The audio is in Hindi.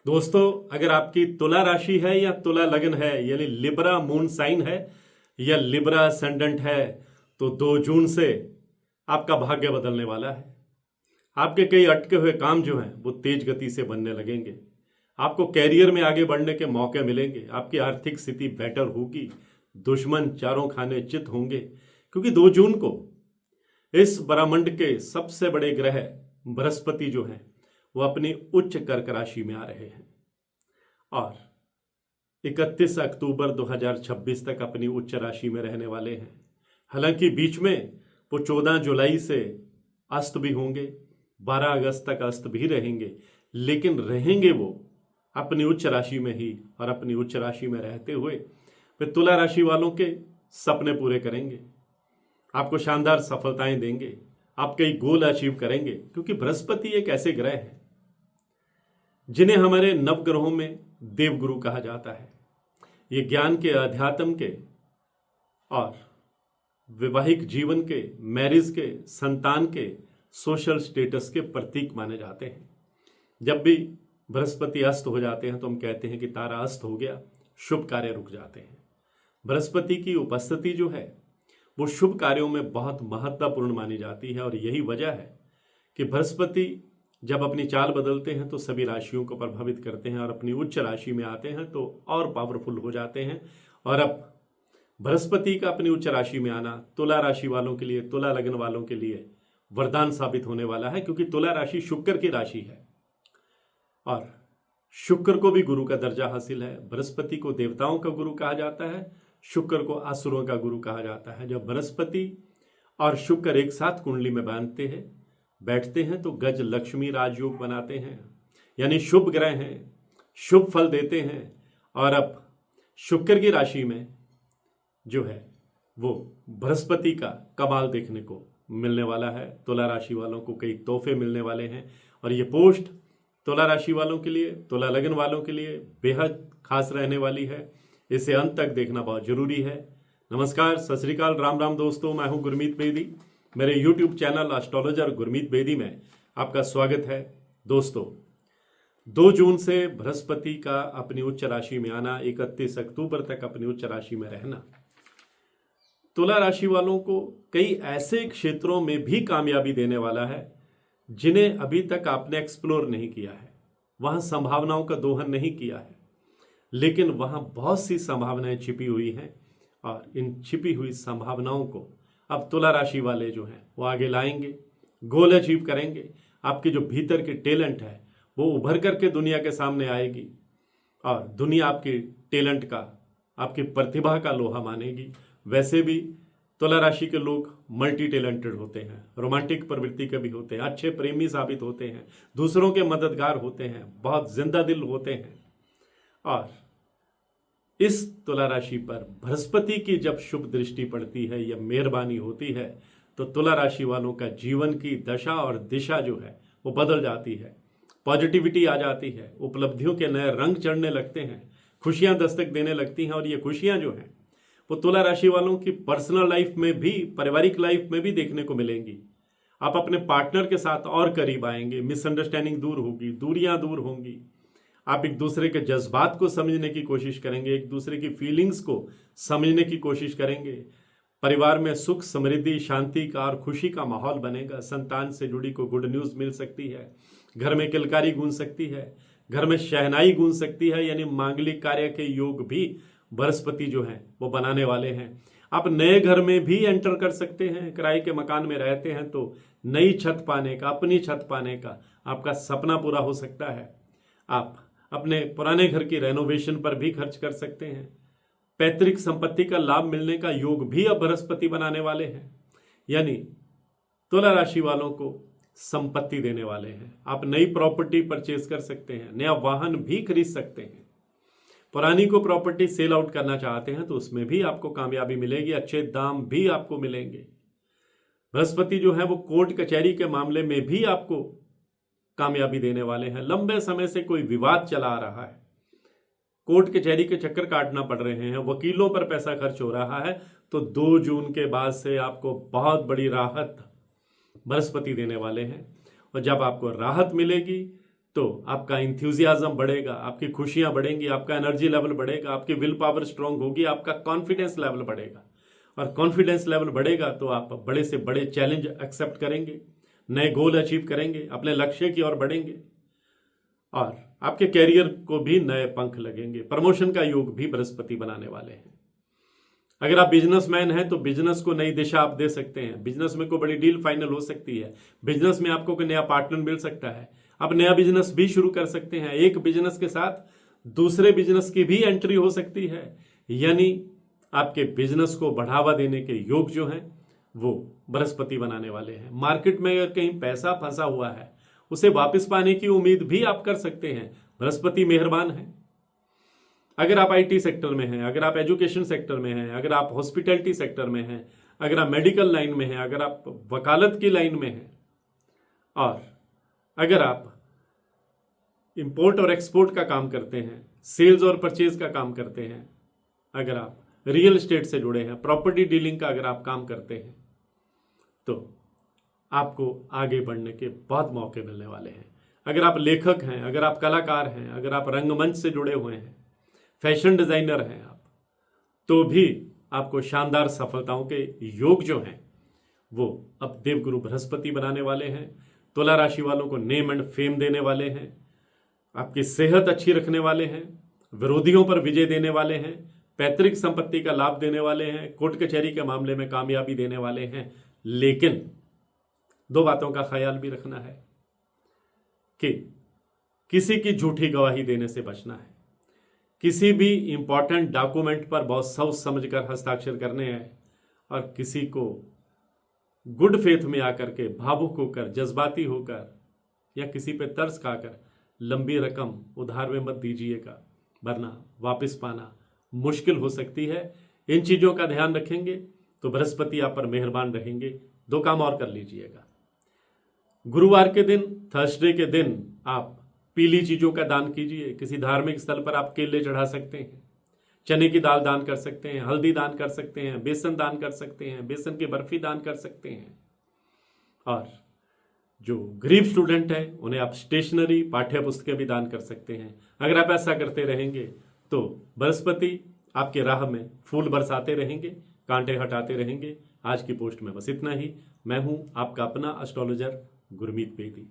दोस्तों, अगर आपकी तुला राशि है या तुला लग्न है, यानी लिब्रा मून साइन है या लिब्रा असेंडेंट है, तो 2 जून से आपका भाग्य बदलने वाला है। आपके कई अटके हुए काम जो हैं वो तेज गति से बनने लगेंगे। आपको कैरियर में आगे बढ़ने के मौके मिलेंगे। आपकी आर्थिक स्थिति बेटर होगी। दुश्मन चारों खाने चित होंगे, क्योंकि 2 जून को इस ब्रह्मांड के सबसे बड़े ग्रह बृहस्पति जो हैं वो अपनी उच्च कर्क राशि में आ रहे हैं और 31 अक्टूबर 2026 तक अपनी उच्च राशि में रहने वाले हैं। हालांकि बीच में वो 14 जुलाई से अस्त भी होंगे, 12 अगस्त तक अस्त भी रहेंगे, लेकिन रहेंगे वो अपनी उच्च राशि में ही। और अपनी उच्च राशि में रहते हुए वे तुला राशि वालों के सपने पूरे करेंगे, आपको शानदार सफलताएं देंगे, आप कई गोल अचीव करेंगे, क्योंकि बृहस्पति एक ऐसे ग्रह है जिन्हें हमारे नवग्रहों में देवगुरु कहा जाता है। ये ज्ञान के, अध्यात्म के और वैवाहिक जीवन के, मैरिज के, संतान के, सोशल स्टेटस के प्रतीक माने जाते हैं। जब भी बृहस्पति अस्त हो जाते हैं तो हम कहते हैं कि तारा अस्त हो गया, शुभ कार्य रुक जाते हैं। बृहस्पति की उपस्थिति जो है वो शुभ कार्यों में बहुत महत्वपूर्ण मानी जाती है और यही वजह है कि बृहस्पति जब अपनी चाल बदलते हैं तो सभी राशियों को प्रभावित करते हैं और अपनी उच्च राशि में आते हैं तो और पावरफुल हो जाते हैं। और अब बृहस्पति का अपनी उच्च राशि में आना तुला राशि वालों के लिए, तुला लग्न वालों के लिए वरदान साबित होने वाला है, क्योंकि तुला राशि शुक्र की राशि है और शुक्र को भी गुरु का दर्जा हासिल है। बृहस्पति को देवताओं का गुरु कहा जाता है, शुक्र को असुरों का गुरु कहा जाता है। जब बृहस्पति और शुक्र एक साथ कुंडली में बैठते हैं तो गज लक्ष्मी राजयोग बनाते हैं, यानी शुभ ग्रह हैं, शुभ फल देते हैं। और अब शुक्र की राशि में जो है वो बृहस्पति का कमाल देखने को मिलने वाला है। तुला राशि वालों को कई तोहफे मिलने वाले हैं और ये पोस्ट तुला राशि वालों के लिए, तुला लग्न वालों के लिए बेहद खास रहने वाली है। इसे अंत तक देखना बहुत जरूरी है। नमस्कार, सत श्री अकाल, राम राम दोस्तों, मैं हूं गुरमीत बेदी। मेरे YouTube channel astrologer Gurmeet Bedi में आपका स्वागत है। दोस्तों, 2 जून से बृहस्पति का अपनी उच्च राशि में आना, 31 अक्टूबर तक अपनी उच्च राशि में रहना, तुला राशि वालों को कई ऐसे क्षेत्रों में भी कामयाबी देने वाला है जिन्हें अभी तक आपने एक्सप्लोर नहीं किया है, वहां संभावनाओं का दोहन नहीं किया है, लेकिन वहां बहुत सी संभावनाएं छिपी हुई हैं और इन छिपी हुई संभावनाओं को अब तुला राशि वाले जो हैं वो आगे लाएंगे, गोल अचीव करेंगे। आपके जो भीतर के टैलेंट है वो उभर करके दुनिया के सामने आएगी और दुनिया आपके टैलेंट का, आपकी प्रतिभा का लोहा मानेगी। वैसे भी तुला राशि के लोग मल्टी टैलेंटेड होते हैं, रोमांटिक प्रवृत्ति के भी होते हैं, अच्छे प्रेमी साबित होते हैं, दूसरों के मददगार होते हैं, बहुत जिंदा दिल होते हैं। और इस तुला राशि पर बृहस्पति की जब शुभ दृष्टि पड़ती है या मेहरबानी होती है तो तुला राशि वालों का जीवन की दशा और दिशा जो है वो बदल जाती है, पॉजिटिविटी आ जाती है, उपलब्धियों के नए रंग चढ़ने लगते हैं, खुशियां दस्तक देने लगती हैं। और ये खुशियां जो हैं वो तुला राशि वालों की पर्सनल लाइफ में भी, पारिवारिक लाइफ में भी देखने को मिलेंगी। आप अपने पार्टनर के साथ और करीब आएंगे, मिसअंडरस्टैंडिंग दूर होगी, दूरियां दूर होंगी, आप एक दूसरे के जज्बात को समझने की कोशिश करेंगे, एक दूसरे की फीलिंग्स को समझने की कोशिश करेंगे। परिवार में सुख, समृद्धि, शांति का और खुशी का माहौल बनेगा। संतान से जुड़ी को गुड न्यूज मिल सकती है, घर में किलकारी गूंज सकती है, घर में शहनाई गूंज सकती है, यानी मांगलिक कार्य के योग भी बृहस्पति जो है वो बनाने वाले हैं। आप नए घर में भी एंटर कर सकते हैं। किराए के मकान में रहते हैं तो नई छत पाने का, अपनी छत पाने का आपका सपना पूरा हो सकता है। आप अपने पुराने घर की रेनोवेशन पर भी खर्च कर सकते हैं। पैतृक संपत्ति का लाभ मिलने का योग भी अब बृहस्पति बनाने वाले हैं, यानी तुला राशि वालों को संपत्ति देने वाले हैं। आप नई प्रॉपर्टी परचेज कर सकते हैं, नया वाहन भी खरीद सकते हैं। पुरानी को प्रॉपर्टी सेल आउट करना चाहते हैं तो उसमें भी आपको कामयाबी मिलेगी, अच्छे दाम भी आपको मिलेंगे। बृहस्पति जो है वो कोर्ट कचहरी के मामले में भी आपको कामयाबी देने वाले हैं। लंबे समय से कोई विवाद चला आ रहा है, कोर्ट कचहरी के चक्कर काटना पड़ रहे हैं, वकीलों पर पैसा खर्च हो रहा है, तो 2 जून के बाद से आपको बहुत बड़ी राहत बृहस्पति देने वाले हैं। और जब आपको राहत मिलेगी तो आपका इंथ्यूजियाज्म बढ़ेगा, आपकी खुशियां बढ़ेंगी, आपका एनर्जी लेवल बढ़ेगा, आपकी विल पावर स्ट्रांग होगी, आपका कॉन्फिडेंस लेवल बढ़ेगा। और कॉन्फिडेंस लेवल बढ़ेगा तो आप बड़े से बड़े चैलेंज एक्सेप्ट करेंगे, नए गोल अचीव करेंगे, अपने लक्ष्य की ओर बढ़ेंगे और आपके कैरियर को भी नए पंख लगेंगे। प्रमोशन का योग भी बृहस्पति बनाने वाले हैं। अगर आप बिजनेसमैन हैं तो बिजनेस को नई दिशा आप दे सकते हैं। बिजनेस में कोई बड़ी डील फाइनल हो सकती है। बिजनेस में आपको कोई नया पार्टनर मिल सकता है। आप नया बिजनेस भी शुरू कर सकते हैं। एक बिजनेस के साथ दूसरे बिजनेस की भी एंट्री हो सकती है। यानी आपके बिजनेस को बढ़ावा देने के योग जो हैं वो बृहस्पति बनाने वाले हैं। मार्केट में अगर कहीं पैसा फंसा हुआ है उसे वापस पाने की उम्मीद भी आप कर सकते हैं। बृहस्पति मेहरबान है। अगर आप आईटी सेक्टर में हैं, अगर आप एजुकेशन सेक्टर में हैं, अगर आप हॉस्पिटैलिटी सेक्टर में हैं, अगर आप मेडिकल लाइन में हैं, अगर आप वकालत की लाइन में हैं और अगर आप इंपोर्ट और एक्सपोर्ट का काम करते हैं, सेल्स और परचेज का काम करते हैं, अगर आप रियल एस्टेट से जुड़े हैं, प्रॉपर्टी डीलिंग का अगर आप काम करते हैं तो आपको आगे बढ़ने के बहुत मौके मिलने वाले हैं। अगर आप लेखक हैं, अगर आप कलाकार हैं, अगर आप रंगमंच से जुड़े हुए हैं, फैशन डिजाइनर हैं आप, तो भी आपको शानदार सफलताओं के योग जो हैं वो अब देवगुरु बृहस्पति बनाने वाले हैं। तुला राशि वालों को नेम एंड फेम देने वाले हैं, आपकी सेहत अच्छी रखने वाले हैं, विरोधियों पर विजय देने वाले हैं, पैतृक संपत्ति का लाभ देने वाले हैं, कोर्ट कचहरी के मामले में कामयाबी देने वाले हैं। लेकिन दो बातों का ख्याल भी रखना है कि किसी की झूठी गवाही देने से बचना है। किसी भी इंपॉर्टेंट डॉक्यूमेंट पर बहुत सोच समझकर हस्ताक्षर करने हैं और किसी को गुड फेथ में आकर के भावुक होकर, जज्बाती होकर या किसी पे तरस खाकर लंबी रकम उधार में मत दीजिएगा, वरना वापस पाना मुश्किल हो सकती है। इन चीजों का ध्यान रखेंगे तो बृहस्पति आप पर मेहरबान रहेंगे। दो काम और कर लीजिएगा। गुरुवार के दिन, थर्सडे के दिन आप पीली चीजों का दान कीजिए। किसी धार्मिक स्थल पर आप केले चढ़ा सकते हैं, चने की दाल दान कर सकते हैं, हल्दी दान कर सकते हैं, बेसन दान कर सकते हैं, बेसन की बर्फी दान कर सकते हैं। और जो गरीब स्टूडेंट हैं उन्हें आप स्टेशनरी, पाठ्य पुस्तकें भी दान कर सकते हैं। अगर आप ऐसा करते रहेंगे तो बृहस्पति आपके राह में फूल बरसाते रहेंगे, कांटे हटाते रहेंगे। आज की पोस्ट में बस इतना ही। मैं हूं आपका अपना एस्ट्रोलॉजर गुरमीत बेदी।